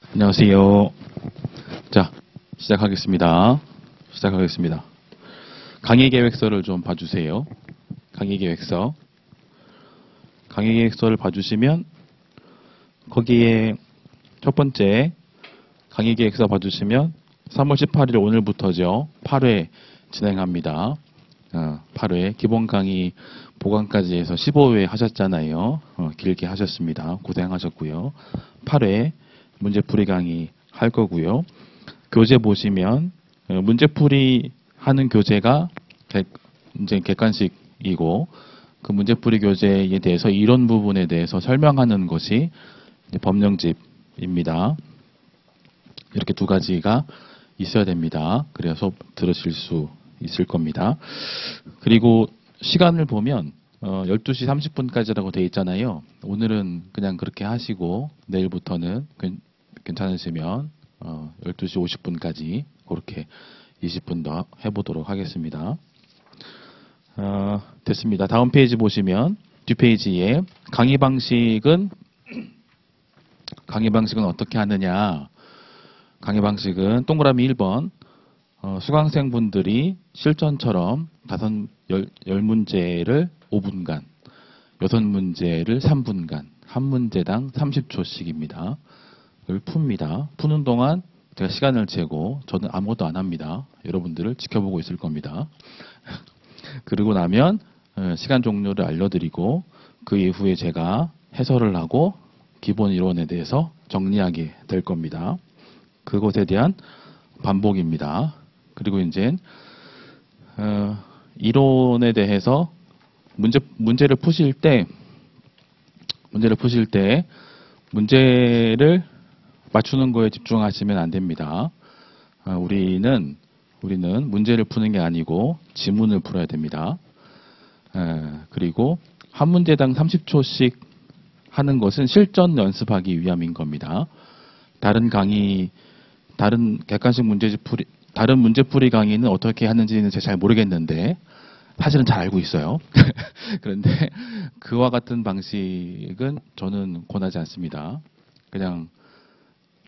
안녕하세요. 자, 시작하겠습니다. 강의 계획서를 좀 봐주세요. 강의 계획서를 봐주시면 거기에 첫 번째 강의 계획서 봐주시면 3월 18일 오늘부터죠. 8회 진행합니다. 8회 기본 강의 보강까지 해서 15회 하셨잖아요. 길게 하셨습니다. 고생하셨고요. 8회 문제풀이 강의 할 거고요. 교재 보시면 문제풀이 하는 교재가 이제 객관식이고 그 문제풀이 교재에 대해서 이론 부분에 대해서 설명하는 것이 법령집입니다. 이렇게 두 가지가 있어야 됩니다. 그래야 수업 들으실 수 있을 겁니다. 그리고 시간을 보면 12시 30분까지라고 되어 있잖아요. 오늘은 그냥 그렇게 하시고 내일부터는 괜찮으시면 12시 50분까지 그렇게 20분 더 해보도록 하겠습니다. 됐습니다. 다음 페이지 보시면 뒷페이지에 강의 방식은 어떻게 하느냐. 강의 방식은 동그라미 1번 수강생분들이 실전처럼 10문제를 5분간 6문제를 3분간 한 문제당 30초씩입니다. 을 풉니다. 푸는 동안 제가 시간을 재고 저는 아무것도 안 합니다. 여러분들을 지켜보고 있을 겁니다. 그러고 나면 시간 종료를 알려드리고 그 이후에 제가 해설을 하고 기본 이론에 대해서 정리하게 될 겁니다. 그것에 대한 반복입니다. 그리고 이제 이론에 대해서 문제를 푸실 때 문제를 맞추는 거에 집중하시면 안 됩니다. 우리는 문제를 푸는 게 아니고 지문을 풀어야 됩니다. 그리고 한 문제당 30초씩 하는 것은 실전 연습하기 위함인 겁니다. 다른 객관식 다른 문제풀이 강의는 어떻게 하는지는 제가 잘 모르겠는데 사실은 잘 알고 있어요. 그런데 그와 같은 방식은 저는 권하지 않습니다. 그냥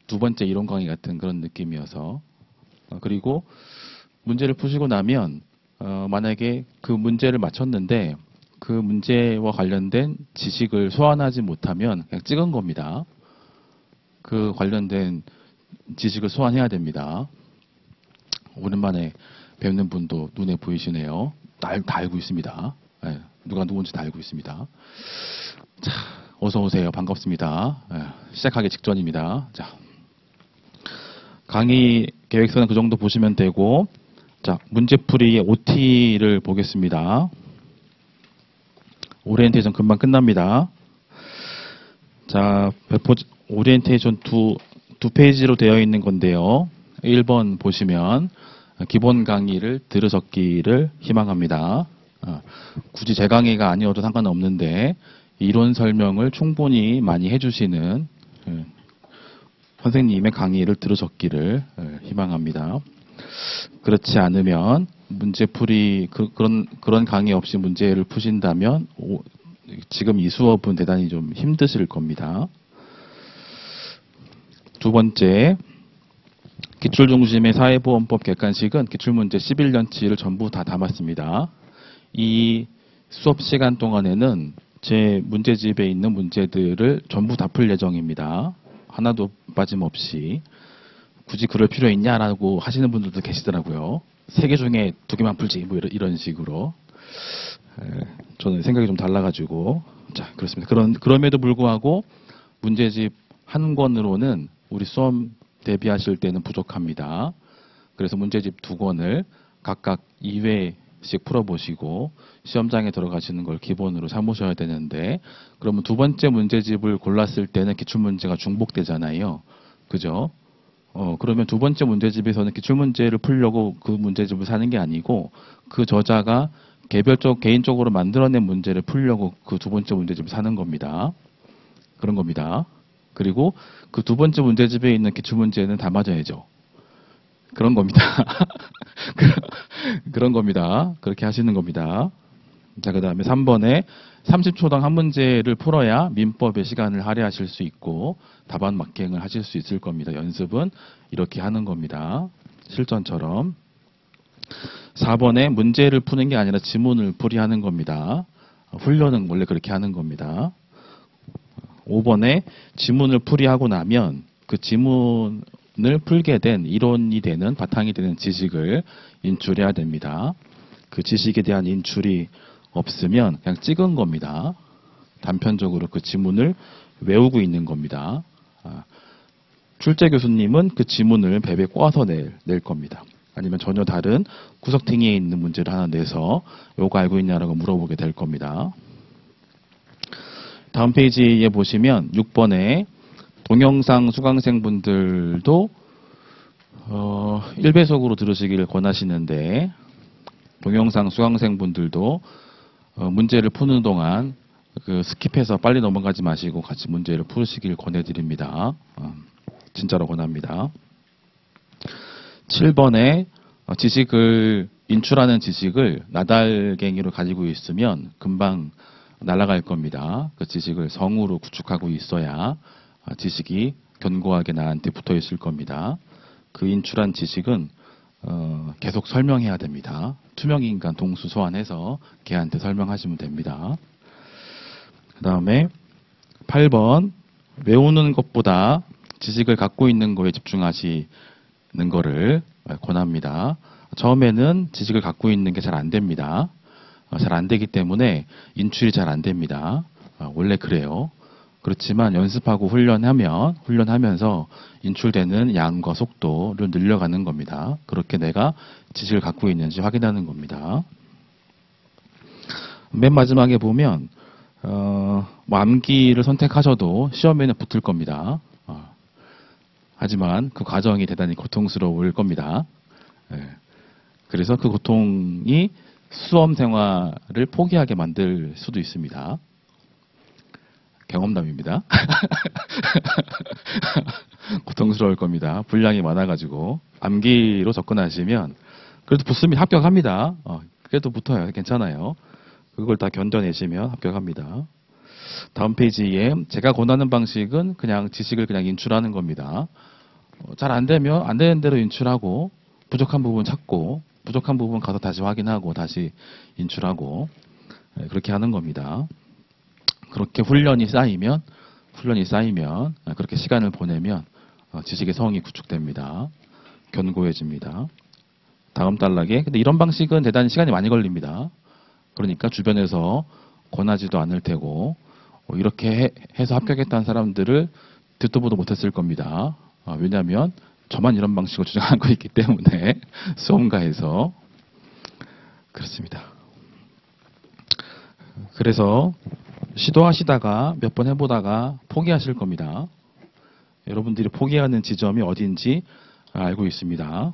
두 번째 이론 강의 같은 그런 느낌이어서. 그리고 문제를 푸시고 나면 만약에 그 문제를 맞췄는데 그 문제와 관련된 지식을 소환하지 못하면 그냥 찍은 겁니다. 그 관련된 지식을 소환해야 됩니다. 오랜만에 뵙는 분도 눈에 보이시네요. 다 알고 있습니다. 네, 누가 누군지 다 알고 있습니다. 자, 어서 오세요. 반갑습니다. 시작하기 직전입니다. 자, 강의 계획서는 그 정도 보시면 되고, 자, 문제풀이의 OT를 보겠습니다. 오리엔테이션 금방 끝납니다. 자, 오리엔테이션 두 페이지로 되어 있는 건데요. 1번 보시면 기본 강의를 들으셨기를 희망합니다. 굳이 제 강의가 아니어도 상관없는데 이론 설명을 충분히 많이 해주시는 선생님의 강의를 들으셨기를 희망합니다. 그렇지 않으면 문제풀이 그런 강의 없이 문제를 푸신다면 지금 이 수업은 대단히 좀 힘드실 겁니다. 두 번째, 기출중심의 사회보험법 객관식은 기출문제 11년치를 전부 다 담았습니다. 이 수업 시간 동안에는 제 문제집에 있는 문제들을 전부 다 풀 예정입니다. 하나도 빠짐없이. 굳이 그럴 필요 있냐라고 하시는 분들도 계시더라고요. 3개 중에 2개만 풀지 뭐 이런 식으로. 저는 생각이 좀 달라가지고. 자, 그렇습니다. 그럼에도 불구하고 문제집 한 권으로는 우리 수험 대비하실 때는 부족합니다. 그래서 문제집 2권을 각각 2회씩 풀어보시고 시험장에 들어가시는 걸 기본으로 삼으셔야 되는데, 그러면 두 번째 문제집을 골랐을 때는 기출문제가 중복되잖아요. 그죠? 그러면 두 번째 문제집에서는 기출문제를 풀려고 그 문제집을 사는 게 아니고 그 저자가 개인적으로 만들어낸 문제를 풀려고 그 두 번째 문제집을 사는 겁니다. 그런 겁니다. 그리고 그 두 번째 문제집에 있는 기출문제는 다 맞아야죠. 그런 겁니다. 그런 겁니다. 그렇게 하시는 겁니다. 자, 그 다음에 3번에 30초당 한 문제를 풀어야 민법의 시간을 할애하실 수 있고 답안 맞갱을 하실 수 있을 겁니다. 연습은 이렇게 하는 겁니다. 실전처럼. 4번에 문제를 푸는 게 아니라 지문을 풀이하는 겁니다. 훈련은 원래 그렇게 하는 겁니다. 5번에 지문을 풀이하고 나면 그 지문을 풀게 된 이론이 되는 바탕이 되는 지식을 인출해야 됩니다. 그 지식에 대한 인출이 없으면 그냥 찍은 겁니다. 단편적으로 그 지문을 외우고 있는 겁니다. 출제 교수님은 그 지문을 베베 꼬아서 낼 겁니다. 아니면 전혀 다른 구석탱이에 있는 문제를 하나 내서 요거 알고 있냐라고 물어보게 될 겁니다. 다음 페이지에 보시면 6번에 동영상 수강생분들도 1배속으로 들으시길 권하시는데 동영상 수강생분들도 문제를 푸는 동안 그 스킵해서 빨리 넘어가지 마시고 같이 문제를 풀으시길 권해드립니다. 진짜로 권합니다. 7번에 지식을 인출하는 지식을 나달갱이로 가지고 있으면 금방 날아갈 겁니다. 그 지식을 성으로 구축하고 있어야 지식이 견고하게 나한테 붙어 있을 겁니다. 그 인출한 지식은 계속 설명해야 됩니다. 투명인간 동수 소환해서 걔한테 설명하시면 됩니다. 그 다음에 8번 외우는 것보다 지식을 갖고 있는 거에 집중하시는 거를 권합니다. 처음에는 지식을 갖고 있는 게 잘 안 됩니다. 잘 안 되기 때문에 인출이 잘 안 됩니다. 원래 그래요. 그렇지만 연습하고 훈련하면서 인출되는 양과 속도를 늘려가는 겁니다. 그렇게 내가 지식을 갖고 있는지 확인하는 겁니다. 맨 마지막에 보면 암기를 선택하셔도 시험에는 붙을 겁니다. 하지만 그 과정이 대단히 고통스러울 겁니다. 그래서 그 고통이 수험 생활을 포기하게 만들 수도 있습니다. 경험담입니다. 고통스러울 겁니다. 분량이 많아가지고 암기로 접근하시면 그래도 붙습니다. 합격합니다. 그래도 붙어요. 괜찮아요. 그걸 다 견뎌내시면 합격합니다. 다음 페이지에 제가 권하는 방식은 그냥 지식을 그냥 인출하는 겁니다. 잘 안 되면 안 되는 대로 인출하고 부족한 부분 찾고 부족한 부분 가서 다시 확인하고 다시 인출하고 그렇게 하는 겁니다. 그렇게 훈련이 쌓이면 그렇게 시간을 보내면 지식의 성이 구축됩니다. 견고해집니다. 다음 단락에 근데 이런 방식은 대단히 시간이 많이 걸립니다. 그러니까 주변에서 권하지도 않을 테고 이렇게 해서 합격했다는 사람들을 듣도 보도 못했을 겁니다. 왜냐하면 저만 이런 방식을 주장하고 있기 때문에 수험가에서 그렇습니다. 그래서 시도하시다가 몇 번 해보다가 포기하실 겁니다. 여러분들이 포기하는 지점이 어딘지 알고 있습니다.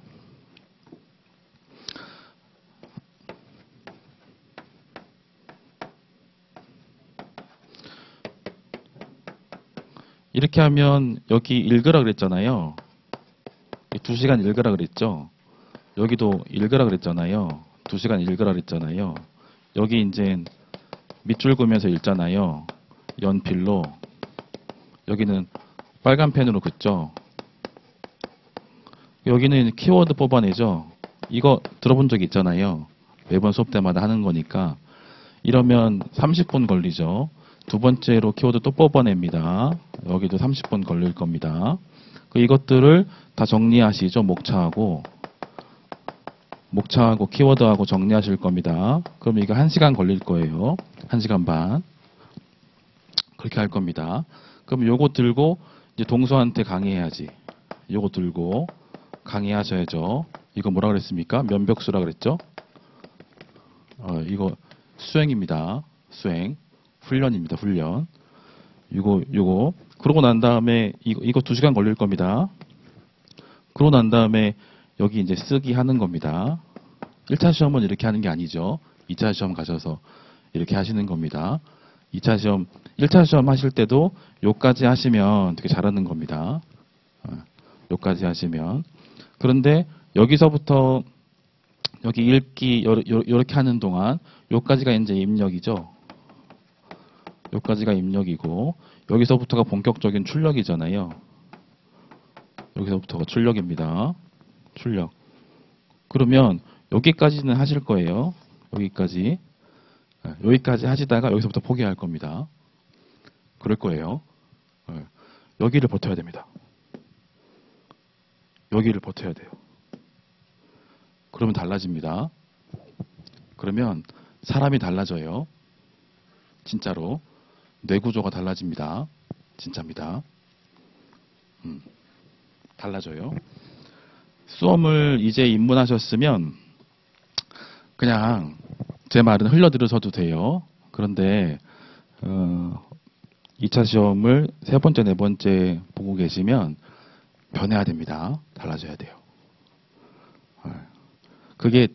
이렇게 하면 여기 읽으라 그랬잖아요. 2시간 읽으라 그랬죠. 여기도 읽으라 그랬잖아요. 2시간 읽으라 그랬잖아요. 여기 이제 밑줄 그으면서 읽잖아요. 연필로. 여기는 빨간 펜으로 긋죠. 여기는 키워드 뽑아내죠. 이거 들어본 적 있잖아요. 매번 수업 때마다 하는 거니까. 이러면 30분 걸리죠. 두 번째로 키워드 또 뽑아냅니다. 여기도 30분 걸릴 겁니다. 이것들을 다 정리하시죠. 목차하고 키워드하고 정리하실 겁니다. 그럼 이거 1시간 걸릴 거예요. 1시간 반. 그렇게 할 겁니다. 그럼 요거 들고 이제 동수한테 강의해야지. 요거 들고 강의하셔야죠. 이거 뭐라 그랬습니까? 면벽수라 그랬죠? 이거 수행입니다. 수행. 훈련입니다. 훈련. 요거. 그러고 난 다음에 이거 2시간 걸릴 겁니다. 그러고 난 다음에 여기 이제 쓰기 하는 겁니다. 1차 시험은 이렇게 하는 게 아니죠. 2차 시험 가셔서 이렇게 하시는 겁니다. 2차 시험, 1차 시험 하실 때도 요까지 하시면 되게 잘하는 겁니다. 요까지 하시면. 그런데 여기서부터 여기 읽기 요렇게 하는 동안 요까지가 이제 입력이죠. 요까지가 입력이고 여기서부터가 본격적인 출력이잖아요. 여기서부터가 출력입니다. 출력. 그러면 여기까지는 하실 거예요. 여기까지. 여기까지 하시다가 여기서부터 포기할 겁니다. 그럴 거예요. 여기를 버텨야 됩니다. 여기를 버텨야 돼요. 그러면 달라집니다. 그러면 사람이 달라져요. 진짜로. 뇌구조가 달라집니다. 진짜입니다. 달라져요. 수험을 이제 입문하셨으면 그냥 제 말은 흘려 들으셔도 돼요. 그런데 2차 시험을 세 번째, 네 번째 보고 계시면 변해야 됩니다. 달라져야 돼요. 그게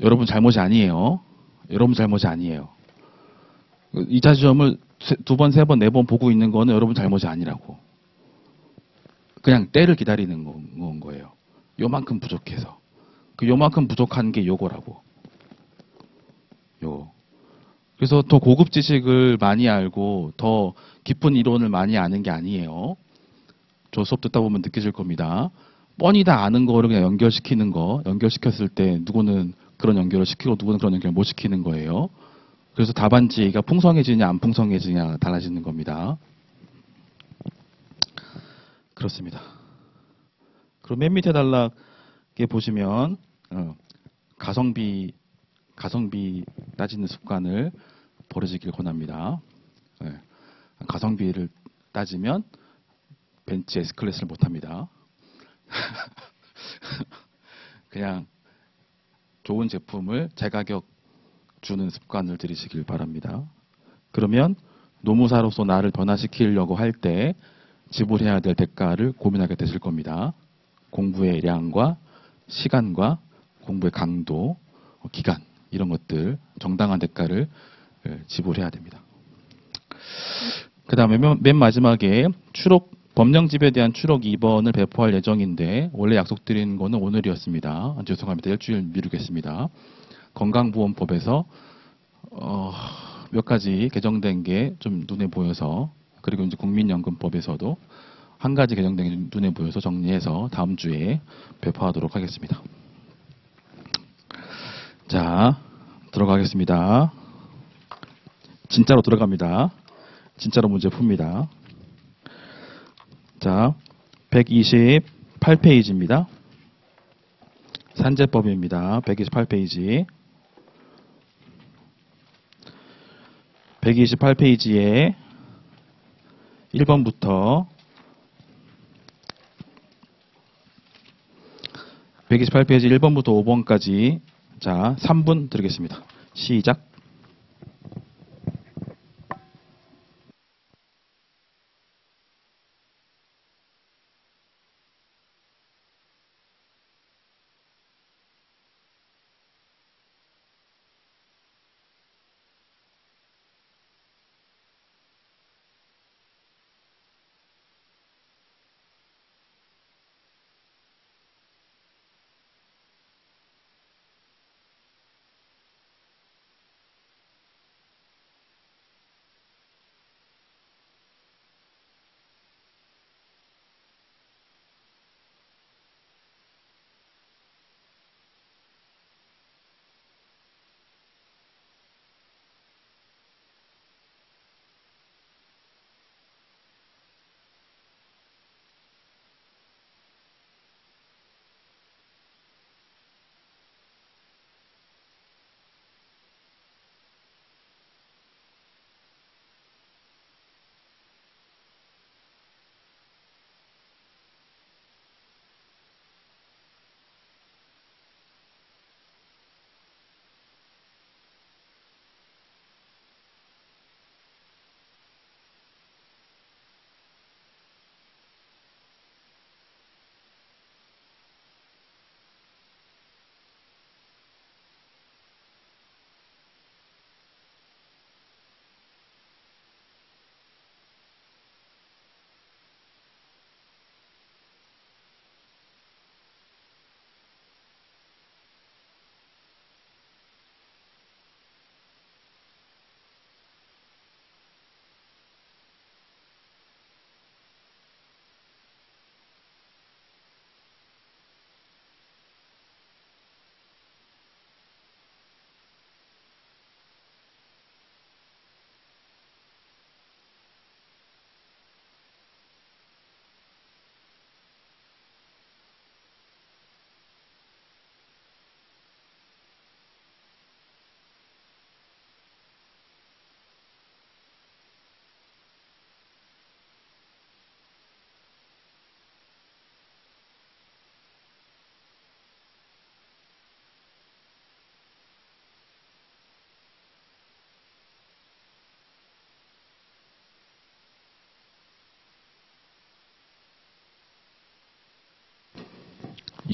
여러분 잘못이 아니에요. 여러분 잘못이 아니에요. 2차 시험을 두 번, 세 번, 네 번 보고 있는 거는 여러분 잘못이 아니라고. 그냥 때를 기다리는 건 거예요. 요만큼 부족해서. 그 요만큼 부족한 게 요거라고. 요거. 그래서 더 고급 지식을 많이 알고 더 깊은 이론을 많이 아는 게 아니에요. 저 수업 듣다 보면 느끼실 겁니다. 뻔히 다 아는 거를 그냥 연결시키는 거. 연결시켰을 때 누구는 그런 연결을 시키고 누구는 그런 연결을 못 시키는 거예요. 그래서 답안지가 풍성해지냐 안 풍성해지냐 달라지는 겁니다. 그렇습니다. 그럼 맨 밑에 단락에 보시면 가성비 따지는 습관을 버리시길 권합니다. 가성비를 따지면 벤츠 S클래스를 못합니다. 그냥 좋은 제품을 제가격 주는 습관을 들이시길 바랍니다. 그러면 노무사로서 나를 변화시키려고 할 때 지불해야 될 대가를 고민하게 되실 겁니다. 공부의 량과 시간과 공부의 강도, 기간 이런 것들 정당한 대가를 지불해야 됩니다. 그 다음에 맨 마지막에 법령집에 대한 추록 2번을 배포할 예정인데 원래 약속드린 거는 오늘이었습니다. 죄송합니다. 일주일 미루겠습니다. 건강보험법에서 몇 가지 개정된 게 좀 눈에 보여서 그리고 이제 국민연금법에서도 한 가지 개정된 게 눈에 보여서 정리해서 다음 주에 배포하도록 하겠습니다. 자, 들어가겠습니다. 진짜로 들어갑니다. 진짜로 문제 풉니다. 자, 128페이지입니다. 산재법입니다. 128페이지. 128페이지에 1번부터 128페이지 1번부터 5번까지 자, 3분 드리겠습니다. 시작.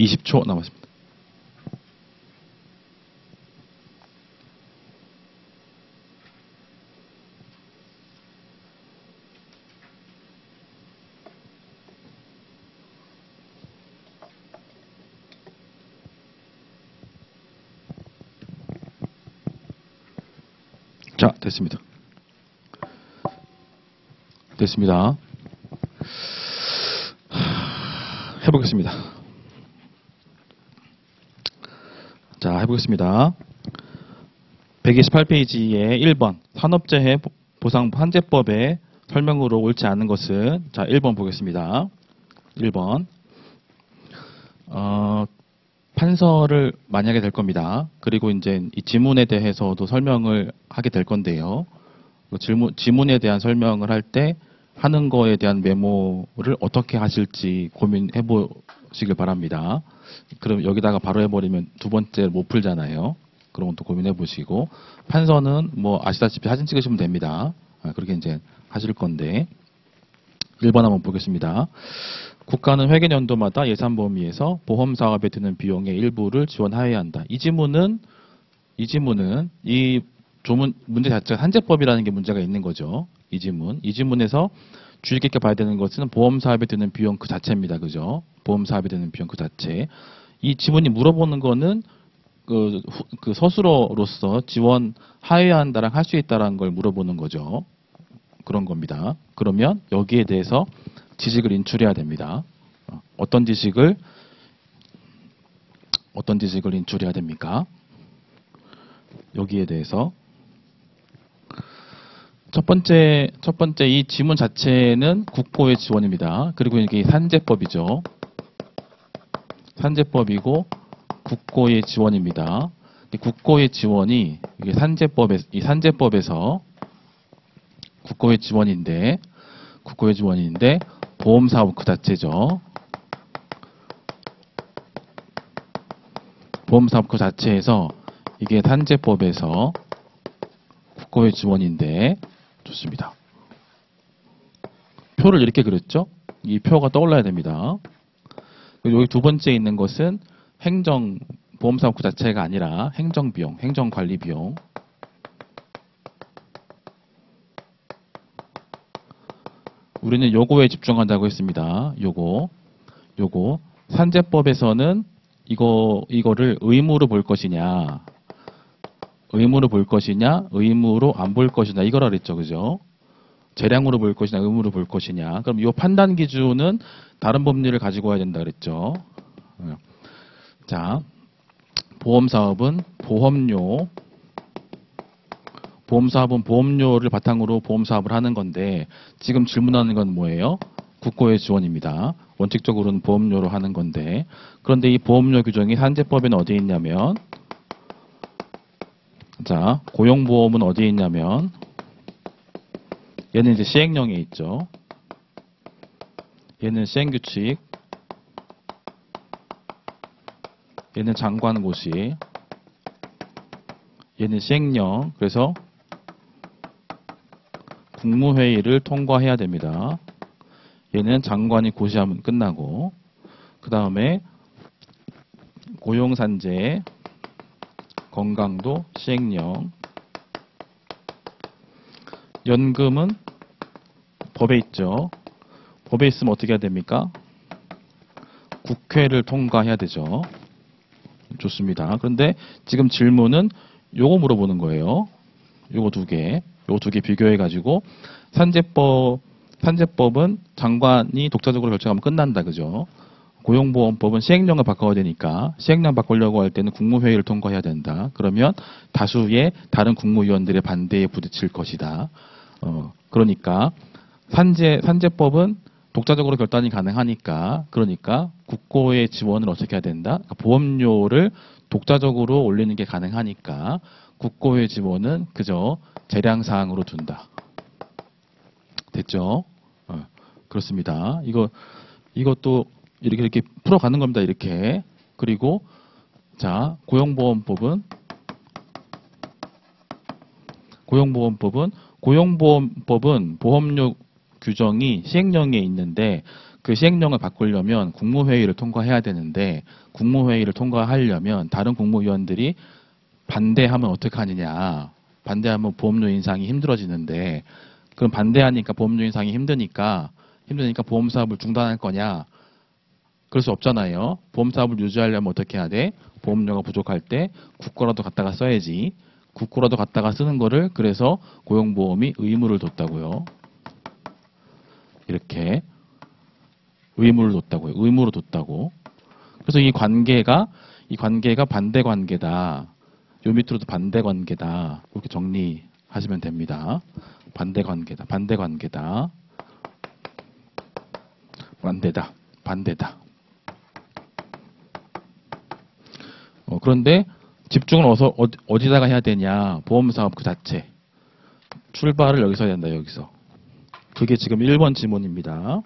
20초 남았습니다. 자, 됐습니다. 됐습니다. 해보겠습니다. 자, 해보겠습니다. 128페이지에 1번 산업재해 보상 환제법의 설명으로 옳지 않은 것은, 자, 1번 보겠습니다. 1번 판서를 많이 하게 될 겁니다. 그리고 이제 이 지문에 대해서도 설명을 하게 될 건데요. 지문에 대한 설명을 할 때 하는 거에 대한 메모를 어떻게 하실지 고민해 보시길 바랍니다. 그럼 여기다가 바로 해버리면 두 번째 못 풀잖아요. 그런 것도 고민해 보시고, 판서는 뭐 아시다시피 사진 찍으시면 됩니다. 그렇게 이제 하실 건데, 1번 한번 보겠습니다. 국가는 회계연도마다 예산 범위에서 보험 사업에 드는 비용의 일부를 지원하여야 한다. 이 지문은 이 조문 문제 자체가 산재법이라는 게 문제가 있는 거죠. 이 지문에서 주의 깊게 봐야 되는 것은 보험 사업에 드는 비용 그 자체입니다. 그죠? 보험 사업에 드는 비용 그 자체. 이 지문이 물어보는 거는 그 서술어로서 지원하여야 한다랑 할 수 있다라는 걸 물어보는 거죠. 그런 겁니다. 그러면 여기에 대해서 지식을 인출해야 됩니다. 어떤 지식을 인출해야 됩니까? 여기에 대해서 첫 번째 이 지문 자체는 국고의 지원입니다. 그리고 이게 산재법이죠. 산재법이고 국고의 지원입니다. 국고의 지원이 이게 산재법에서 국고의 지원인데 보험사업 그 자체죠. 보험사업 그 자체에서 이게 산재법에서 국고의 지원인데, 좋습니다. 표를 이렇게 그렸죠? 이 표가 떠올라야 됩니다. 여기 두 번째 있는 것은 보험사업 그 자체가 아니라 행정비용, 행정관리비용. 우리는 요거에 집중한다고 했습니다. 요거. 산재법에서는 이거를 의무로 볼 것이냐, 의무로 안 볼 것이냐, 이거라 그랬죠. 그죠? 재량으로 볼 것이냐, 의무로 볼 것이냐. 그럼 이 판단 기준은 다른 법률을 가지고 와야 된다 그랬죠. 자, 보험사업은 보험료를 바탕으로 보험사업을 하는 건데, 지금 질문하는 건 뭐예요? 국고의 지원입니다. 원칙적으로는 보험료로 하는 건데, 그런데 이 보험료 규정이 산재법에는 어디에 있냐면, 자, 고용보험은 어디에 있냐면, 얘는 이제 시행령에 있죠. 얘는 시행규칙, 얘는 장관고시, 얘는 시행령. 그래서 국무회의를 통과해야 됩니다. 얘는 장관이 고시하면 끝나고, 그 다음에 고용산재, 건강도 시행령, 연금은 법에 있죠. 법에 있으면 어떻게 해야 됩니까? 국회를 통과해야 되죠. 좋습니다. 그런데 지금 질문은 요거 물어보는 거예요. 요거 두 개 비교해가지고, 산재법은 장관이 독자적으로 결정하면 끝난다. 그죠? 고용보험법은 시행령을 바꿔야 되니까 시행령 바꾸려고 할 때는 국무회의를 통과해야 된다. 그러면 다수의 다른 국무위원들의 반대에 부딪힐 것이다. 그러니까 산재법은 독자적으로 결단이 가능하니까, 그러니까 국고의 지원을 어떻게 해야 된다? 보험료를 독자적으로 올리는 게 가능하니까 국고의 지원은 그저 재량사항으로 둔다. 됐죠? 그렇습니다. 이것도 이렇게 풀어가는 겁니다. 이렇게. 그리고 자, 고용보험법은 보험료 규정이 시행령에 있는데, 그 시행령을 바꾸려면 국무회의를 통과해야 되는데 국무회의를 통과하려면 다른 국무위원들이 반대하면 어떻게 하느냐. 반대하면 보험료 인상이 힘들어지는데 그럼 반대하니까 보험료 인상이 힘드니까 보험사업을 중단할 거냐. 그럴 수 없잖아요. 보험사업을 유지하려면 어떻게 해야 돼? 보험료가 부족할 때 국고라도 갖다가 써야지. 국고라도 갖다가 쓰는 거를 그래서 고용보험이 의무를 뒀다고요. 이렇게 의무를 뒀다고요. 의무로 뒀다고. 그래서 이 관계가 반대 관계다. 요 밑으로도 반대 관계다. 이렇게 정리하시면 됩니다. 반대 관계다. 반대 관계다. 반대다. 반대다. 그런데 집중을 어디다가 해야 되냐. 보험사업 그 자체. 출발을 여기서 해야 된다. 여기서. 그게 지금 1번 지문입니다.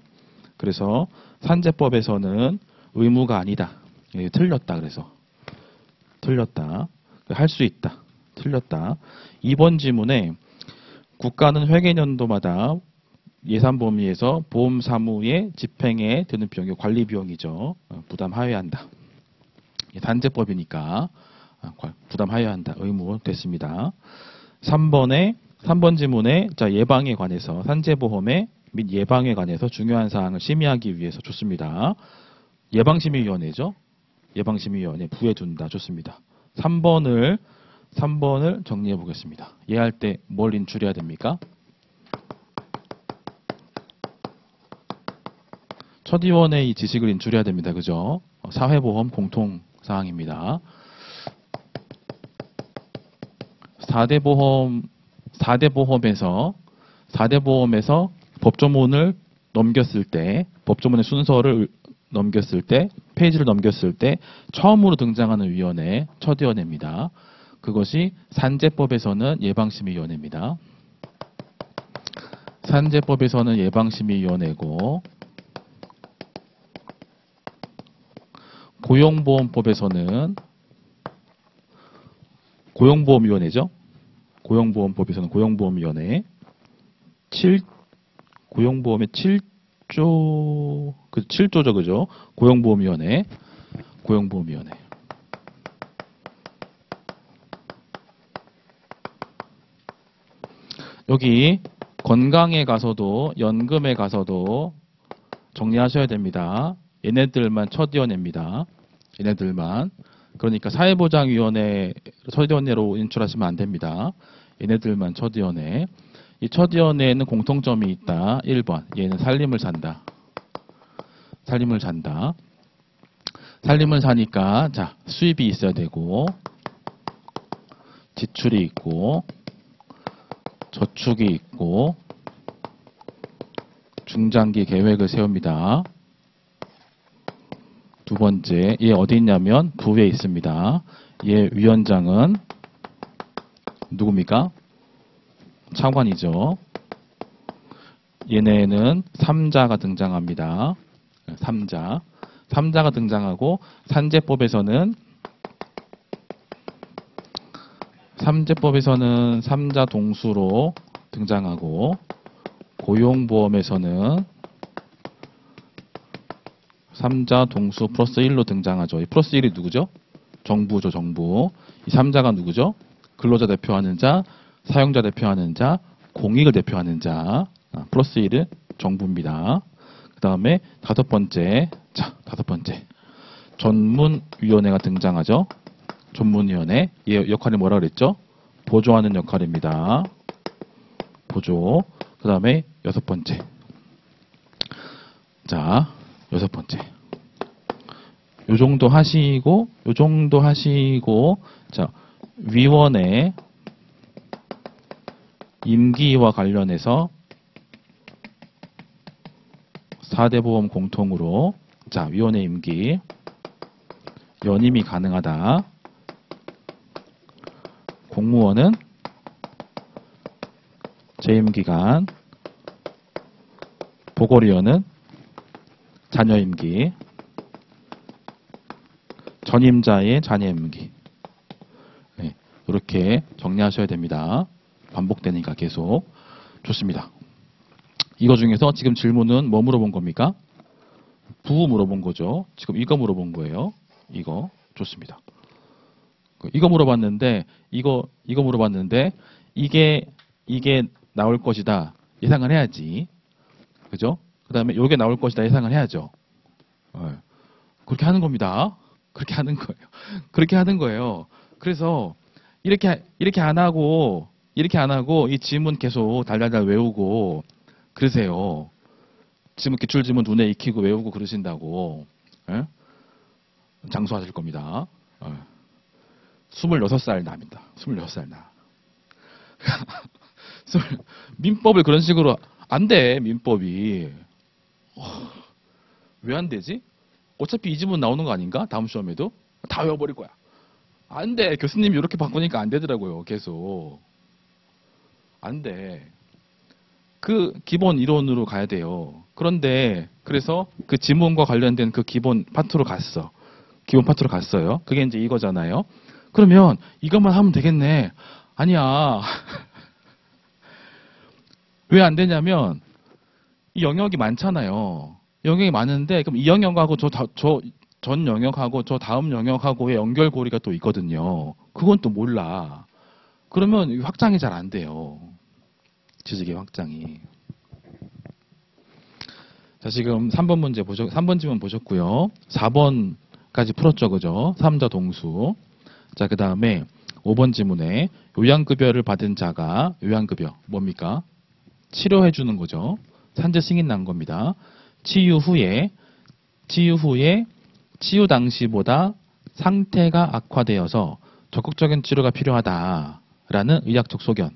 그래서 산재법에서는 의무가 아니다. 틀렸다. 그래서. 틀렸다. 할 수 있다. 틀렸다. 2번 지문에 국가는 회계연도마다 예산 범위에서 보험 사무의 집행에 드는 비용이 관리 비용이죠. 부담하여야 한다. 산재법이니까 부담하여야 한다. 의무 됐습니다. 3번 지문에 자 예방에 관해서 산재보험에 및 예방에 관해서 중요한 사항을 심의하기 위해서 좋습니다. 예방심의위원회죠. 예방심의위원회 부에 둔다. 좋습니다. 3번을 정리해 보겠습니다. 예할 때 뭘 인출해야 됩니까? 첫 위원회의 지식을 인출해야 됩니다. 그죠? 사회보험 공통사항입니다. 4대 보험에서 법조문을 넘겼을 때, 법조문의 순서를 넘겼을 때, 페이지를 넘겼을 때 처음으로 등장하는 위원회, 첫 위원회입니다. 그것이 산재법에서는 예방심의위원회입니다. 산재법에서는 예방심의위원회고 고용보험법에서는 고용보험위원회죠. 고용보험법에서는 고용보험위원회. 고용보험의 7조죠, 그죠? 고용보험위원회. 여기 건강에 가서도 연금에 가서도 정리하셔야 됩니다. 얘네들만 첫 위원회입니다. 얘네들만. 그러니까 사회보장위원회 첫 위원회로 인출하시면 안 됩니다. 얘네들만 첫 위원회. 이 첫 위원회에는 공통점이 있다. 1번. 얘는 살림을 산다. 살림을 사니까 자 수입이 있어야 되고 지출이 있고 저축이 있고 중장기 계획을 세웁니다. 두 번째, 얘 어디 있냐면 부에 있습니다. 얘 위원장은 누굽니까? 차관이죠. 얘네는 3자가 등장합니다. 3자가 등장하고 산재법에서는 3자 동수로 등장하고 고용보험에서는 3자 동수 플러스 1로 등장하죠. 이 플러스 1이 누구죠? 정부죠, 정부. 이 3자가 누구죠? 근로자 대표하는 자, 사용자 대표하는 자, 공익을 대표하는 자. 플러스 1은 정부입니다. 그 다음에 다섯 번째. 전문위원회가 등장하죠. 전문위원회. 얘 역할이 뭐라 그랬죠? 보조하는 역할입니다. 보조. 그 다음에 여섯 번째. 자, 여섯 번째. 요 정도 하시고, 자, 위원회 임기와 관련해서 4대 보험 공통으로, 자, 위원회 임기, 연임이 가능하다. 공무원은 재임기간, 보궐위원은 잔여임기, 전임자의 잔여임기. 네, 이렇게 정리하셔야 됩니다. 반복되니까 계속. 좋습니다. 이거 중에서 지금 질문은 뭐 물어본 겁니까? 부호 물어본 거죠. 지금 이거 물어본 거예요. 이거. 좋습니다. 이거 물어봤는데, 이거 물어봤는데, 이게 나올 것이다. 예상을 해야지. 그죠? 그 다음에 요게 나올 것이다. 예상을 해야죠. 그렇게 하는 겁니다. 그렇게 하는 거예요. 그렇게 하는 거예요. 그래서, 이렇게 안 하고 이 지문 계속 달달달 외우고 그러세요. 지문 기출지문 눈에 익히고 외우고 그러신다고. 예? 장수하실 겁니다. 26살 나입니다. 26살 나. 민법을 그런 식으로 안 돼. 민법이. 왜 안 되지? 어차피 이 지문 나오는 거 아닌가? 다음 시험에도? 다 외워버릴 거야. 안 돼. 교수님이 이렇게 바꾸니까 안 되더라고요. 계속. 안 돼. 그 기본 이론으로 가야 돼요. 그런데 그래서 그 지문과 관련된 그 기본 파트로 갔어. 기본 파트로 갔어요. 그게 이제 이거잖아요. 그러면 이것만 하면 되겠네. 아니야. 왜 안 되냐면 이 영역이 많잖아요. 영역이 많은데 그럼 이 영역하고 전 영역하고 저 다음 영역하고의 연결고리가 또 있거든요. 그건 또 몰라. 그러면 확장이 잘 안 돼요. 지식의 확장이. 자, 지금 3번 지문 보셨고요. 4번까지 풀었죠, 그죠? 3자 동수. 자, 그 다음에 5번 지문에 요양급여를 받은 자가, 요양급여, 뭡니까? 치료해 주는 거죠. 산재 승인 난 겁니다. 치유 후에 치유 당시보다 상태가 악화되어서 적극적인 치료가 필요하다라는 의학적 소견.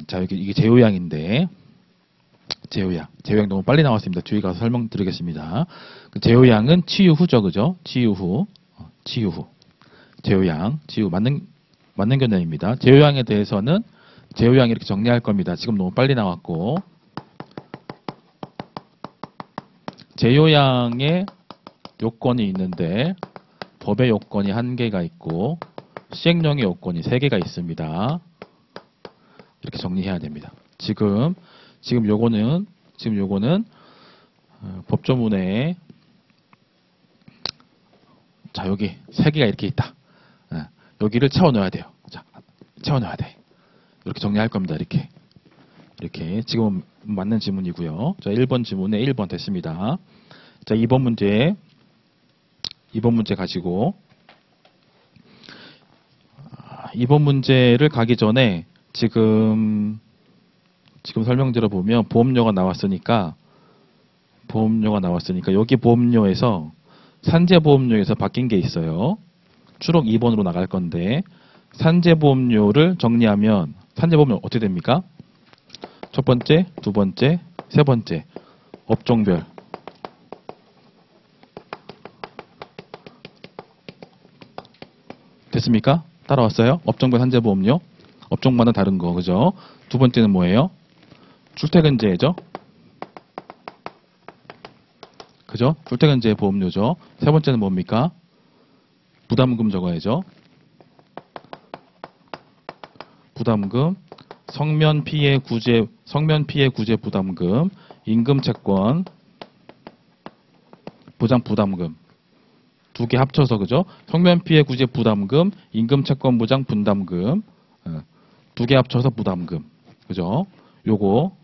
자, 여기 이게 제요양인데, 제요양 너무 빨리 나왔습니다. 뒤에 가서 설명드리겠습니다. 그 제요양은 치유 후죠, 그죠? 치유 후. 제요양, 치유 맞는 견해입니다. 제요양에 대해서는 제요양 이렇게 정리할 겁니다. 지금 너무 빨리 나왔고, 제요양의 요건이 있는데 법의 요건이 1개가 있고 시행령의 요건이 3개가 있습니다. 이렇게 정리해야 됩니다. 지금 요거는 법조문에 자, 여기 3개가 이렇게 있다. 여기를 채워 넣어야 돼요. 자, 채워 넣어야 돼. 이렇게 정리할 겁니다. 이렇게 지금 맞는 지문이고요. 자, 1번 지문에 1번 됐습니다. 자, 2번 문제 가지고 2번 문제를 가기 전에 지금 설명 들어보면 보험료가 나왔으니까 여기 보험료에서 산재보험료에서 바뀐 게 있어요. 추록 2번으로 나갈 건데 산재보험료를 정리하면 산재보험료 어떻게 됩니까? 첫 번째, 두 번째, 세 번째 업종별 됐습니까? 따라왔어요? 업종별 산재보험료 업종마다 다른 거 그죠? 두 번째는 뭐예요? 출퇴근제죠? 그죠? 출퇴근제 보험료죠. 세 번째는 뭡니까? 부담금 적어야죠. 부담금, 성면 피해 구제 부담금, 임금 채권, 보장 부담금. 2개 합쳐서 그죠? 성면 피해 구제 부담금, 임금 채권 보장 분담금. 2개 합쳐서 부담금. 그죠? 요거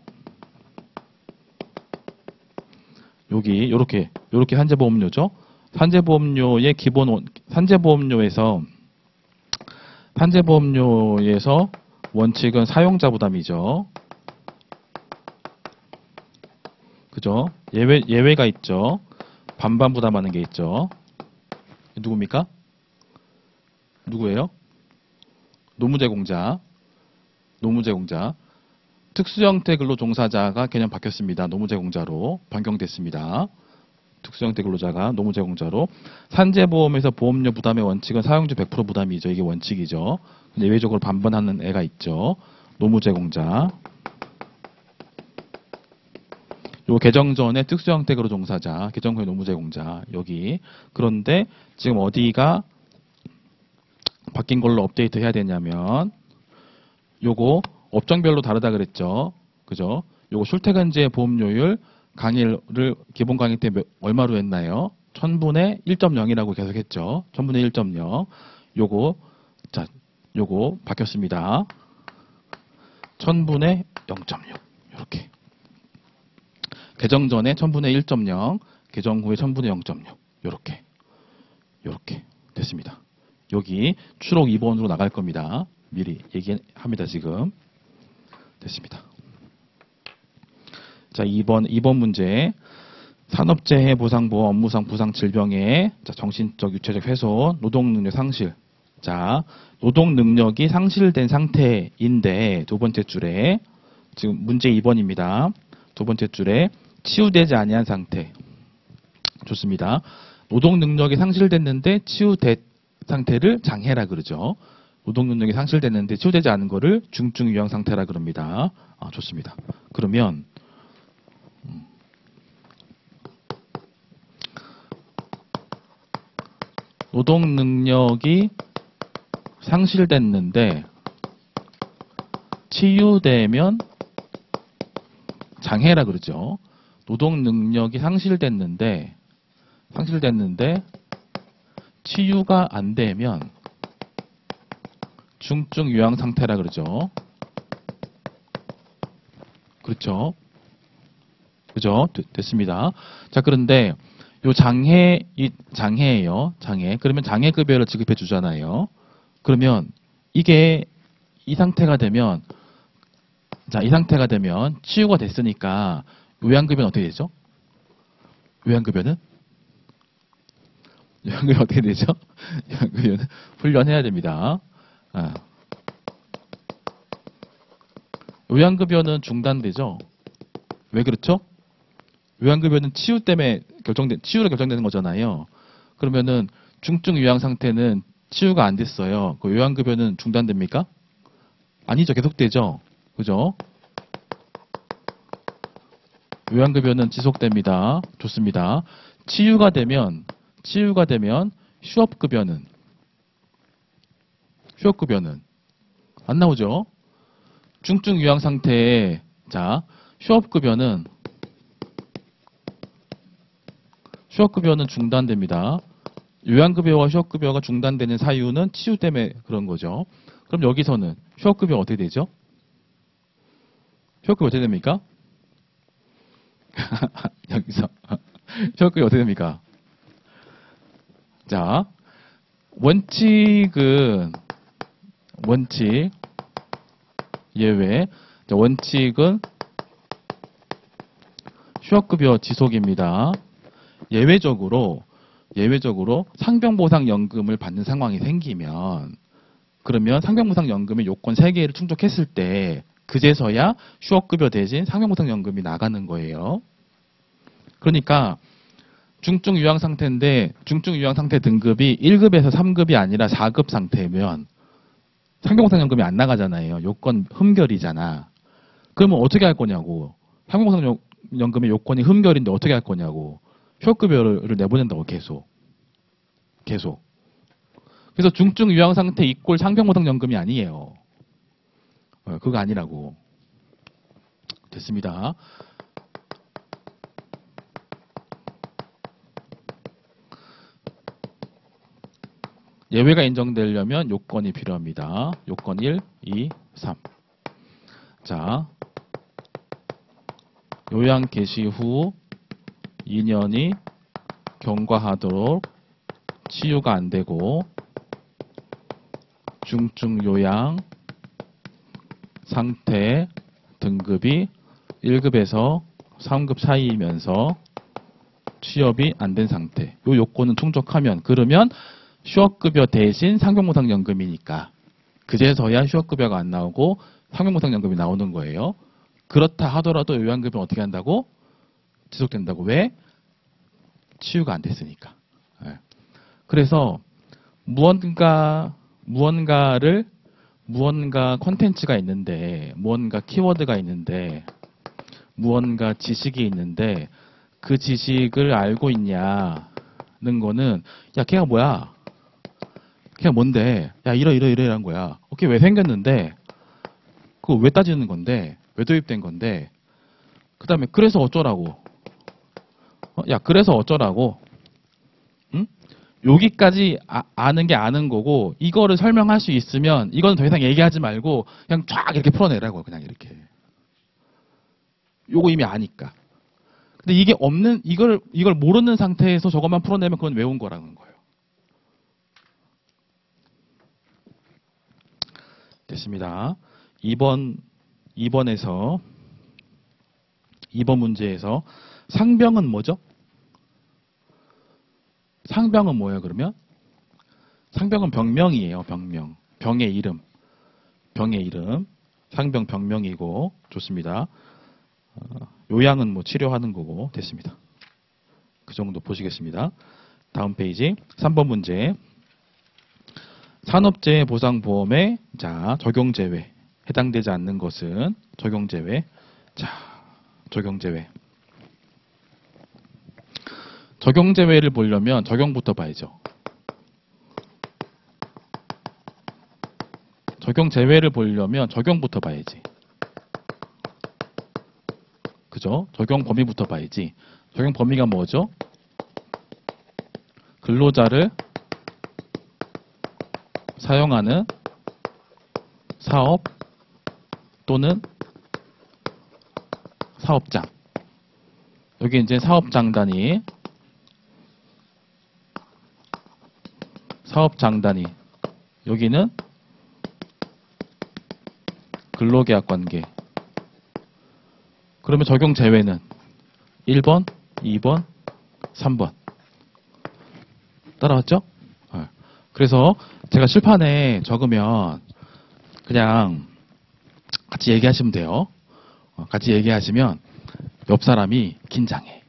여기 요렇게 산재보험료죠. 산재보험료의 산재보험료에서 원칙은 사용자 부담이죠. 그죠? 예외가 있죠. 반반 부담하는 게 있죠. 누굽니까? 누구예요? 노무제공자. 특수형태 근로종사자가 개념 바뀌었습니다. 노무제공자로 변경됐습니다. 특수형태 근로자가 노무제공자로. 산재보험에서 보험료 부담의 원칙은 사용주 100% 부담이죠. 이게 원칙이죠. 근데 예외적으로 반반하는 애가 있죠. 노무제공자. 요 개정 전에 특수형태 근로종사자, 개정 후에 노무제공자 여기. 그런데 지금 어디가 바뀐 걸로 업데이트 해야 되냐면 요거 업종별로 다르다 그랬죠. 그죠? 요거 출퇴근제 보험료율 강의를 기본 강의 때 얼마로 했나요? 1000분의 1.0이라고 계속 했죠. 1000분의 1.0. 요거 바뀌었습니다. 1000분의 0.6. 이렇게. 개정 전에 1000분의 1.0, 개정 후에 1000분의 0.6. 요렇게 됐습니다. 여기 추록 2번으로 나갈 겁니다. 미리 얘기합니다, 지금. 됐습니다. 자, 2번 문제. 산업재해 보상보험 업무상 부상 질병의 정신적 육체적 훼손, 노동능력 상실. 자, 노동능력이 상실된 상태인데 두 번째 줄에 지금 문제 2번입니다. 두 번째 줄에 치유되지 아니한 상태. 좋습니다. 노동능력이 상실됐는데 치유된 상태를 장애라 그러죠. 노동능력이 상실됐는데 치유되지 않은 거를 중증 유형 상태라 그럽니다. 좋습니다. 그러면 노동능력이 상실됐는데 치유되면 장애라 그러죠. 노동능력이 상실됐는데 치유가 안 되면 중증 유형 상태라 그러죠. 그렇죠? 그죠? 됐습니다. 자, 그런데 요 장애예요. 장애. 그러면 장애급여를 지급해 주잖아요. 그러면 이게 이 상태가 되면 치유가 됐으니까 요양급여는 어떻게 되죠? 요양급여는 어떻게 되죠? 요양급여는 훈련해야 됩니다. 요양급여는 중단되죠? 왜 그렇죠? 요양급여는 치유로 결정되는 거잖아요. 그러면은 중증 요양 상태는 치유가 안 됐어요. 그 요양급여는 중단됩니까? 아니죠. 계속되죠. 그죠? 요양급여는 지속됩니다. 좋습니다. 치유가 되면 휴업급여는 안 나오죠. 중증 요양 상태에 휴업급여는 중단됩니다. 요양급여와 휴업급여가 중단되는 사유는 치유 때문에 그런 거죠. 그럼 여기서는 휴업급여 어떻게 되죠? 휴업급여 어떻게 됩니까? 여기서 휴업급여 어떻게 됩니까? 자, 원칙 예외. 자, 원칙은 휴업급여 지속입니다. 예외적으로 상병보상연금을 받는 상황이 생기면 그러면 상병보상연금의 요건 3개를 충족했을 때 그제서야 휴업급여 대신 상병보상연금이 나가는 거예요. 그러니까 중증 유양 상태인데 중증 유양 상태 등급이 1급에서 3급이 아니라 4급 상태면 상병보상연금이 안 나가잖아요. 요건 흠결이잖아. 그러면 어떻게 할 거냐고. 상병보상연금의 요건이 흠결인데 어떻게 할 거냐고. 휴업급여를 내보낸다고 계속. 그래서 중증 유양 상태 이꼴 상병보상연금이 아니에요. 그거 아니라고. 됐습니다. 예외가 인정되려면 요건이 필요합니다. 요건 1, 2, 3. 자, 요양 개시 후 2년이 경과하도록 치유가 안 되고 중증 요양 상태 등급이 1급에서 3급 사이이면서 취업이 안 된 상태. 요 요건은 충족하면 그러면 휴업급여 대신 상병보상연금이니까 그제서야 휴업급여가 안 나오고 상병보상연금이 나오는 거예요. 그렇다 하더라도 요양급여는 어떻게 한다고? 지속된다고. 왜? 치유가 안 됐으니까. 그래서 무언가 콘텐츠가 있는데 무언가 키워드가 있는데 무언가 지식이 있는데 그 지식을 알고 있냐는 거는 야 걔가 뭐야? 걔가 뭔데? 야 이러이러이러한 거야. 걔 왜 생겼는데? 그거 왜 따지는 건데? 왜 도입된 건데? 그 다음에 그래서 어쩌라고? 야, 그래서 어쩌라고? 응? 여기까지 아는 게 아는 거고, 이거를 설명할 수 있으면, 이거는 더 이상 얘기하지 말고, 그냥 쫙 이렇게 풀어내라고, 그냥 이렇게. 요거 이미 아니까. 근데 이게 없는, 이걸 모르는 상태에서 저것만 풀어내면 그건 외운 거라는 거예요. 됐습니다. 2번에서, 2번 문제에서, 상병은 뭐죠? 상병은 뭐예요, 그러면? 상병은 병명이에요, 병명. 병의 이름. 병의 이름. 상병 병명이고, 좋습니다. 요양은 뭐 치료하는 거고, 됐습니다. 그 정도 보시겠습니다. 다음 페이지, 3번 문제. 산업재해 보상보험에, 자, 적용제외. 해당되지 않는 것은 적용제외. 자, 적용제외. 적용제외를 보려면 적용부터 봐야죠. 적용제외를 보려면 적용부터 봐야지. 그죠? 적용 범위부터 봐야지. 적용 범위가 뭐죠? 근로자를 사용하는 사업 또는 사업장. 여기 이제 사업장단위. 여기는 근로계약 관계. 그러면 적용 제외는 1번, 2번, 3번. 따라왔죠? 그래서 제가 실판에 적으면 그냥 같이 얘기하시면 돼요. 같이 얘기하시면 옆 사람이 긴장해.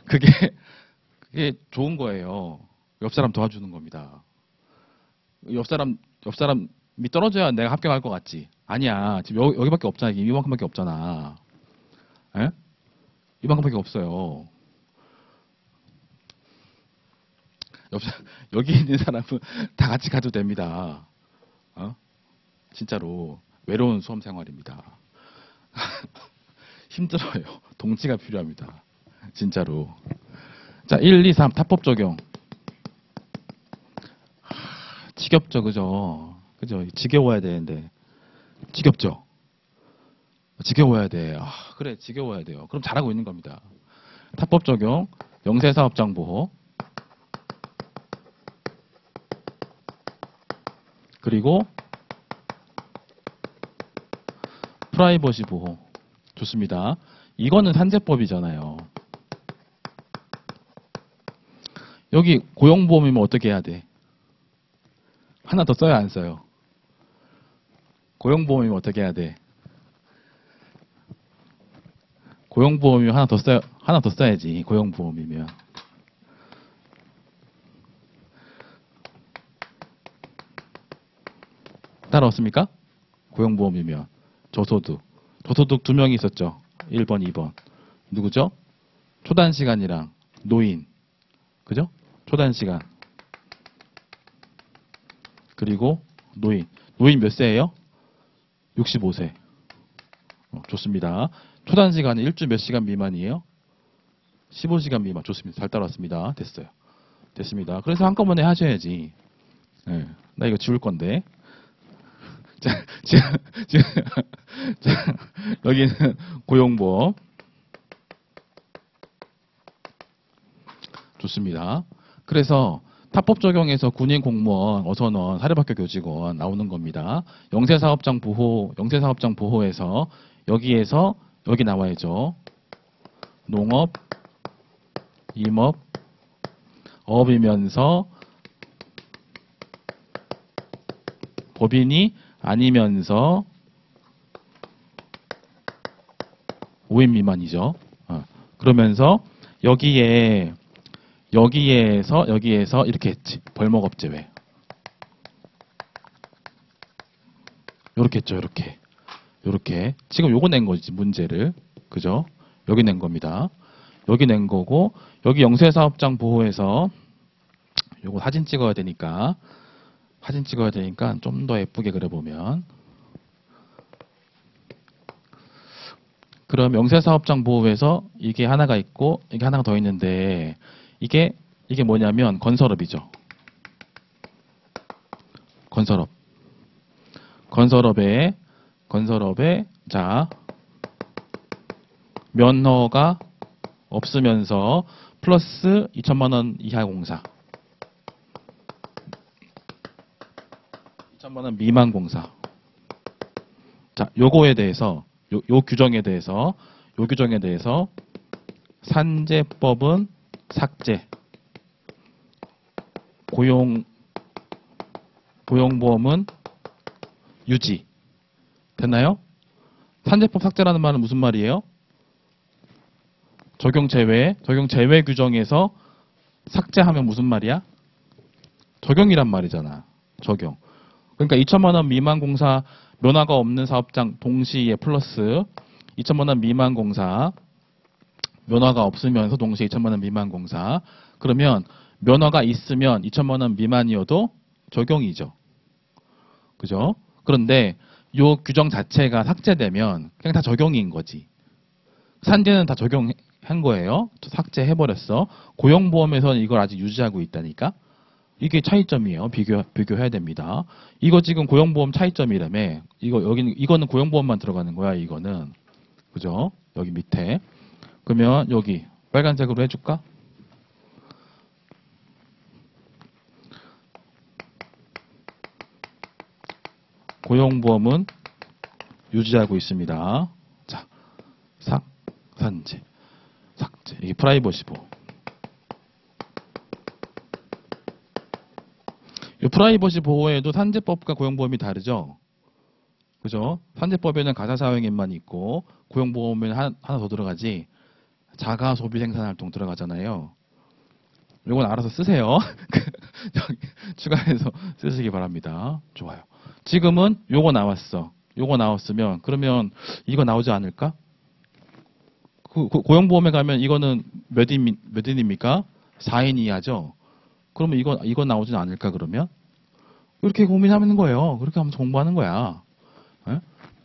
그게 좋은 거예요. 옆 사람 도와주는 겁니다. 옆 사람이 떨어져야 내가 합격할 것 같지? 아니야. 지금 여기밖에 없잖아. 이만큼밖에 없잖아. 에? 이만큼밖에 없어요. 여기 있는 사람은 다 같이 가도 됩니다. 진짜로 외로운 수험 생활입니다. 힘들어요. 동치가 필요합니다. 진짜로. 자, 1, 2, 3 타법 적용. 지겹죠, 그죠? 지겨워야 되는데. 지겹죠? 지겨워야 돼. 그래, 지겨워야 돼요. 그럼 잘하고 있는 겁니다. 타법 적용, 영세사업장 보호, 그리고 프라이버시 보호. 좋습니다. 이거는 산재법이잖아요. 여기 고용보험이면 어떻게 해야 돼? 하나 더 써야 안 써요? 고용보험이면 어떻게 해야 돼? 고용보험이면 하나 더 써야지. 고용보험이면. 따라왔습니까? 고용보험이면. 저소득 2명이 있었죠. 1번, 2번. 누구죠? 초단시간이랑 노인. 그죠? 초단시간. 그리고 노인. 노인 몇 세예요? 65세. 좋습니다. 초단시간은 일주 몇 시간 미만이에요? 15시간 미만. 좋습니다. 잘 따라왔습니다. 됐어요. 됐습니다. 그래서 한꺼번에 하셔야지. 네, 나 이거 지울 건데. 자, 여기는 고용보험. 좋습니다. 그래서 타법 적용에서 군인 공무원, 어선원, 사립학교 교직원 나오는 겁니다. 영세사업장 보호에서 여기에서 여기 나와야죠. 농업, 임업, 어업이면서 법인이 아니면서 5인 미만이죠. 그러면서 여기에서 이렇게 했지. 벌목업 제외. 요렇게 했죠. 요렇게. 지금 요거 낸 거지, 문제를. 그죠? 여기 낸 겁니다. 여기 낸 거고, 여기 영세사업장 보호에서 요거 사진 찍어야 되니까 좀 더 예쁘게 그려보면 그럼 영세사업장 보호에서 이게 하나가 있고 이게 하나가 더 있는데 이게 뭐냐면 건설업이죠. 건설업에 자 면허가 없으면서 플러스 2천만 원 이하 공사, 2천만 원 미만 공사. 자, 요거에 대해서 요 규정에 대해서 산재법은 삭제, 고용보험은 유지. 됐나요? 산재법 삭제라는 말은 무슨 말이에요? 적용 제외 규정에서 삭제하면 무슨 말이야? 적용이란 말이잖아. 적용. 그러니까 2천만 원 미만 공사 면허가 없는 사업장 동시에 플러스 2천만 원 미만 공사 면허가 없으면서 동시에 2천만 원 미만 공사. 그러면 면허가 있으면 2천만 원 미만이어도 적용이죠. 그죠? 그런데 요 규정 자체가 삭제되면 그냥 다 적용인 거지. 산재는 다 적용한 거예요. 삭제해버렸어. 고용보험에서는 이걸 아직 유지하고 있다니까. 이게 차이점이에요. 비교해야 됩니다. 이거 지금 고용보험 차이점이라며. 이거는 고용보험만 들어가는 거야. 이거는. 그죠? 여기 밑에. 그러면 여기 빨간색으로 해줄까? 고용보험은 유지하고 있습니다. 자, 산재, 삭제. 이게 프라이버시 보호. 이 프라이버시 보호에도 산재법과 고용보험이 다르죠? 그죠? 산재법에는 가사사용인만 있고 고용보험에는 하나 더 들어가지. 자가 소비 생산활동 들어가잖아요. 이건 알아서 쓰세요. 추가해서 쓰시기 바랍니다. 좋아요. 지금은 요거 나왔어. 요거 나왔으면 그러면 이거 나오지 않을까? 고용보험에 가면 이거는 몇 인입니까? 4인 이하죠? 그러면 이거 나오진 않을까 그러면? 이렇게 고민하는 거예요. 그렇게 하면서 공부하는 거야. 에?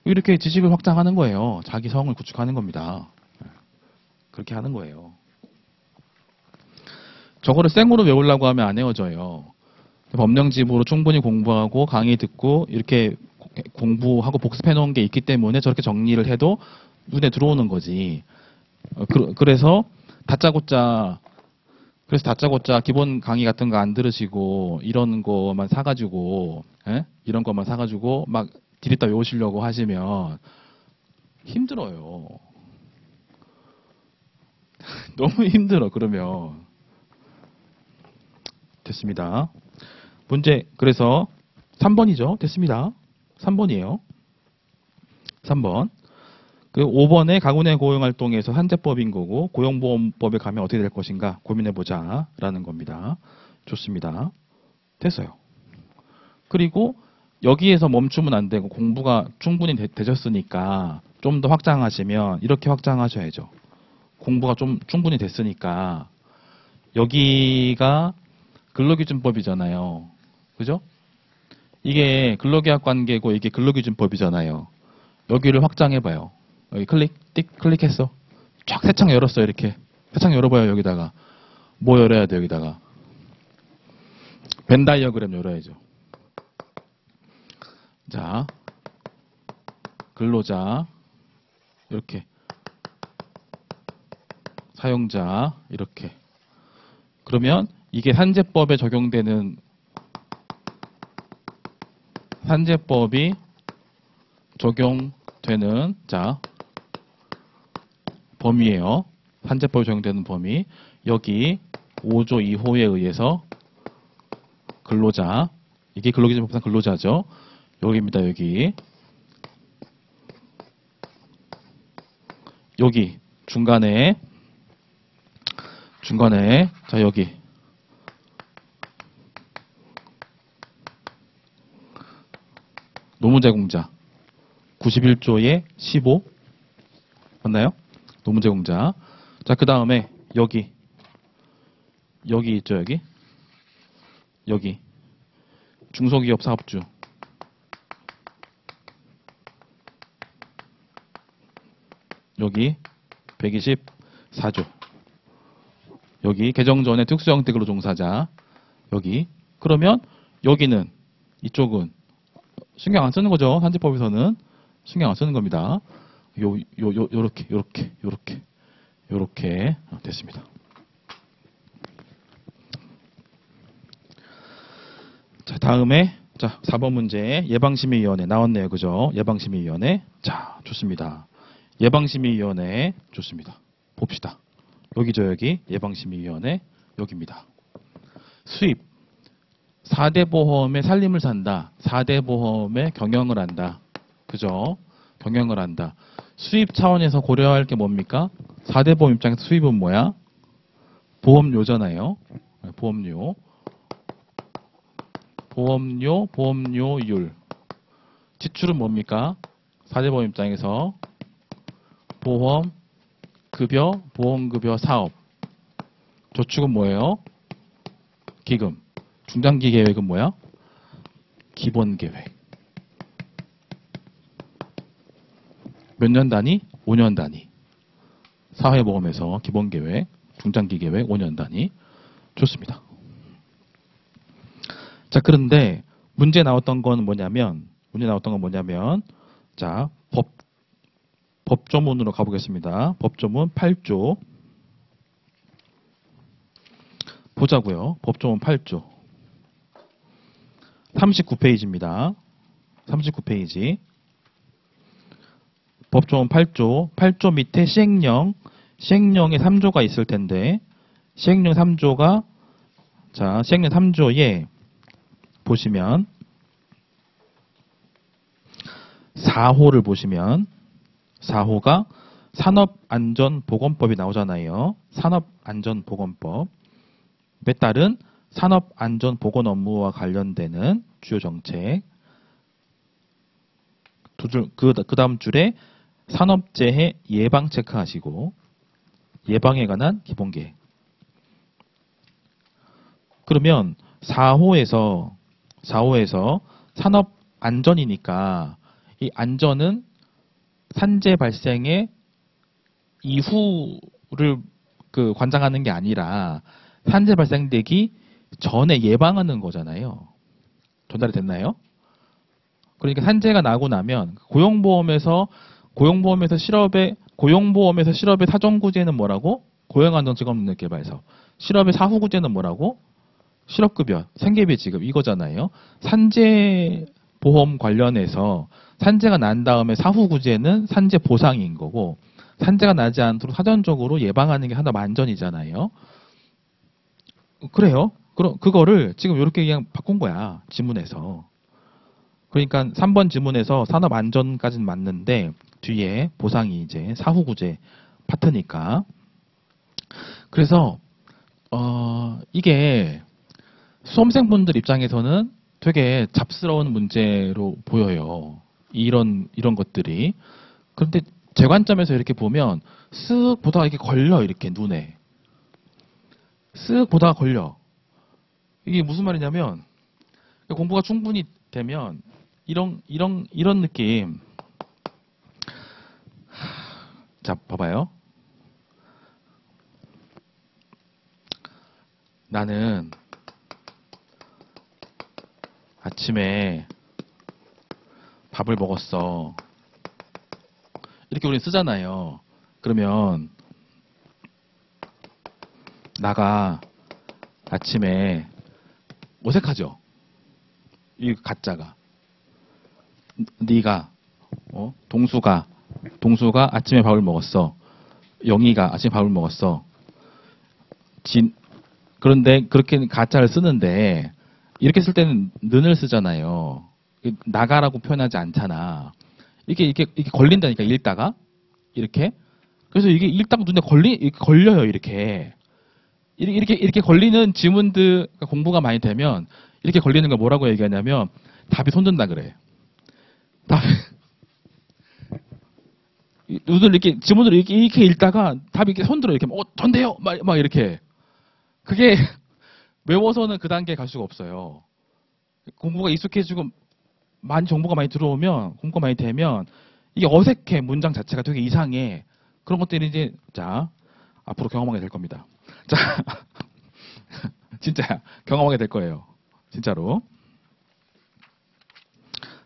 이렇게 지식을 확장하는 거예요. 자기 성을 구축하는 겁니다. 그렇게 하는 거예요. 저거를 생으로 외우려고 하면 안 외워져요. 법령집으로 충분히 공부하고 강의 듣고 이렇게 공부하고 복습해 놓은 게 있기 때문에 저렇게 정리를 해도 눈에 들어오는 거지. 그래서 다짜고짜 기본 강의 같은 거 안 들으시고 이런 거만 사가지고 막 디귿다 외우시려고 하시면 힘들어요. 너무 힘들어. 그러면 됐습니다. 문제 그래서 3번이죠. 됐습니다. 3번이에요. 3번. 그 5번에 가구내 고용활동에서 산재법인 거고 고용보험법에 가면 어떻게 될 것인가 고민해보자 라는 겁니다. 좋습니다. 됐어요. 그리고 여기에서 멈추면 안 되고 공부가 충분히 되셨으니까 좀 더 확장하시면 이렇게 확장하셔야죠. 공부가 좀 충분히 됐으니까 여기가 근로기준법이잖아요. 그죠? 이게 근로계약 관계고 이게 근로기준법이잖아요. 여기를 확장해봐요. 여기 클릭했어. 쫙 새 창 열었어요. 이렇게 새 창 열어봐요. 여기다가 뭐 열어야 돼? 여기다가 벤 다이어그램 열어야죠. 자, 근로자 이렇게 사용자 이렇게. 그러면 이게 산재법에 적용되는 산재법이 적용되는 자 범위예요. 산재법에 적용되는 범위. 여기 5조 2호에 의해서 근로자, 이게 근로기준법상 근로자죠. 여기입니다. 여기 중간에 자 여기 노무제공자 91조의 15 맞나요? 노무제공자. 자, 그 다음에 여기 있죠. 여기 중소기업 사업주 여기 124조. 여기 개정 전에 특수 형태로 종사자. 여기. 그러면 여기는 이쪽은 신경 안 쓰는 거죠. 산재법에서는 신경 안 쓰는 겁니다. 요렇게 됐습니다. 자, 다음에 자, 4번 문제 예방심의위원회 나왔네요. 그죠? 예방심의위원회. 자, 좋습니다. 예방심의위원회 좋습니다. 봅시다. 여기죠, 여기. 예방심의위원회 여기입니다. 수입 4대 보험에 살림을 산다. 4대 보험에 경영을 한다. 그죠? 경영을 한다. 수입 차원에서 고려할 게 뭡니까? 4대 보험 입장에서 수입은 뭐야? 보험료잖아요. 보험료. 보험료율. 지출은 뭡니까? 4대 보험 입장에서 보험급여, 보험급여 사업. 저축은 뭐예요? 기금. 중장기 계획은 뭐야? 기본계획. 몇 년 단위? 5년 단위. 사회보험에서 기본계획, 중장기계획 5년 단위. 좋습니다. 자, 그런데 문제 나왔던 건 뭐냐면, 자, 법조문으로 가보겠습니다. 법조문 8조. 보자고요. 법조문 8조. 39페이지입니다. 39페이지. 법조문 8조. 8조 밑에 시행령에 3조가 있을 텐데, 시행령 3조가, 자, 시행령 3조에 보시면, 4호를 보시면, 4호가 산업안전보건법이 나오잖아요. 산업안전보건법에 따른 산업안전보건 업무와 관련되는 주요 정책. 그 다음 줄에 산업재해 예방 체크하시고 예방에 관한 기본계획. 그러면 4호에서 산업안전이니까 이 안전은 산재 발생의 이후를 관장하는 게 아니라 산재 발생되기 전에 예방하는 거잖아요. 전달이 됐나요? 그러니까 산재가 나고 나면 고용보험에서 실업의 사전구제는 뭐라고? 고용안전직업능력개발서. 실업의 사후구제는 뭐라고? 실업급여, 생계비 지급 이거잖아요. 산재보험 관련해서 산재가 난 다음에 사후구제는 산재 보상인 거고 산재가 나지 않도록 사전적으로 예방하는 게 하나 안전이잖아요. 그래요. 그거를 지금 이렇게 그냥 바꾼 거야. 지문에서. 그러니까 3번 지문에서 산업안전까지는 맞는데 뒤에 보상이 이제 사후구제 파트니까. 그래서 이게 수험생분들 입장에서는 되게 잡스러운 문제로 보여요. 이런 것들이. 그런데 제 관점에서 이렇게 보면 쓱 보다가 이렇게 걸려. 이렇게 눈에. 쓱 보다가 걸려. 이게 무슨 말이냐면 공부가 충분히 되면 이런 느낌. 자, 봐봐요. 나는 아침에 밥을 먹었어. 이렇게 우리는 쓰잖아요. 그러면 나가 아침에 어색하죠? 이 가짜가. 네가 동수가 아침에 밥을 먹었어. 영희가 아침에 밥을 먹었어. 그런데 그렇게 가짜를 쓰는데 이렇게 쓸 때는 는을 쓰잖아요. 나가라고 표현하지 않잖아. 이게 걸린다니까 읽다가 이렇게. 그래서 이게 읽다가 눈에 걸려요. 이렇게 걸리는 지문들 공부가 많이 되면 이렇게 걸리는 걸 뭐라고 얘기하냐면 답이 손든다 그래. 눈을 이렇게 지문을 이렇게 읽다가 답이 이렇게 손들어 이렇게 전데요 막 이렇게. 그게 외워서는 그 단계에 갈 수가 없어요. 공부가 익숙해지고 정보가 많이 들어오면 공부가 많이 되면 이게 어색해. 문장 자체가 되게 이상해. 그런 것들이 이제 자 앞으로 경험하게 될 겁니다. 자 진짜 경험하게 될 거예요. 진짜로.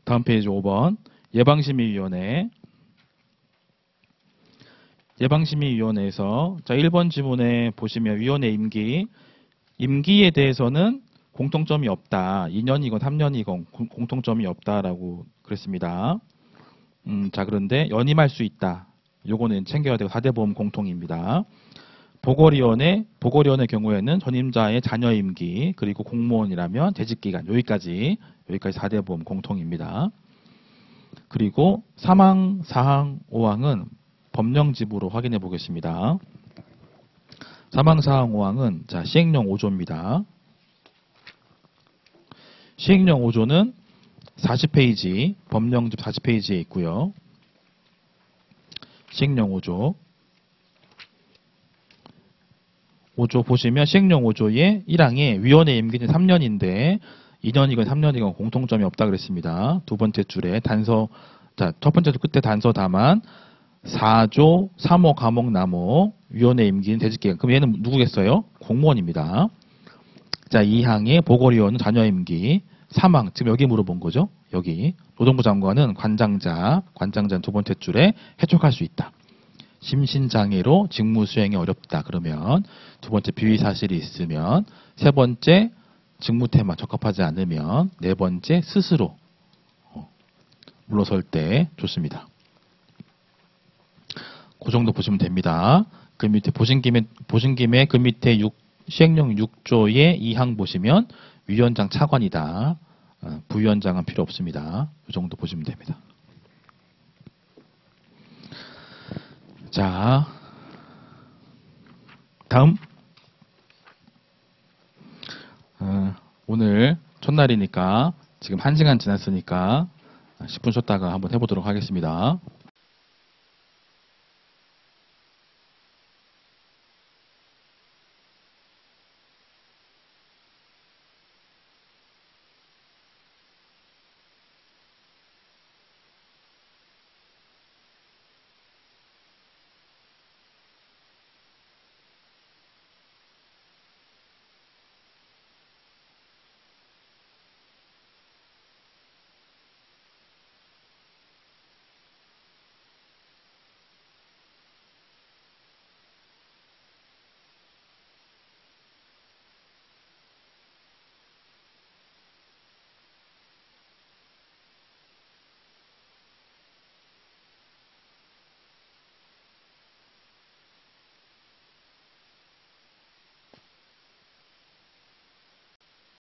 다음 페이지 5번 예방심의위원회. 예방심의위원회에서 자 1번 지문에 보시면 위원회 임기에 대해서는 공통점이 없다. 2년이건 3년이건 공통점이 없다라고 그랬습니다. 자 그런데 연임할 수 있다. 요거는 챙겨야 되고 4대 보험 공통입니다. 보궐위원회 경우에는 전임자의 자녀 임기 그리고 공무원이라면 재직기간 여기까지 4대 보험 공통입니다. 그리고 사망 사항 5항은 법령집으로 확인해 보겠습니다. 사망 사항 5항은 자 시행령 5조입니다. 시행령 5조는 40페이지 법령집 40페이지에 있고요. 시행령 5조 보시면 시행령 5조의 1항에 위원회 임기는 3년인데 2년이건 3년이건 공통점이 없다 그랬습니다. 두 번째 줄에 단서 자 첫 번째 줄 끝에 단서 다만 4조 3호 감옥 남호 위원회 임기는 대직기간. 그럼 얘는 누구겠어요? 공무원입니다. 자 2항에 보궐위원은 자녀 임기 3항 지금 여기 물어본 거죠. 여기 노동부 장관은 관장자는 두 번째 줄에 해촉할 수 있다. 심신장애로 직무 수행이 어렵다. 그러면 두 번째 비위 사실이 있으면 세 번째 직무태만 적합하지 않으면 네 번째 스스로 물러설 때 좋습니다. 그 정도 보시면 됩니다. 그 밑에 보신 김에 그 밑에 시행령 6조의 2항 보시면 위원장 차관이다. 부위원장은 필요 없습니다. 이 정도 보시면 됩니다. 자, 다음. 오늘 첫날이니까 지금 1시간 지났으니까 10분 쉬었다가 한번 해보도록 하겠습니다.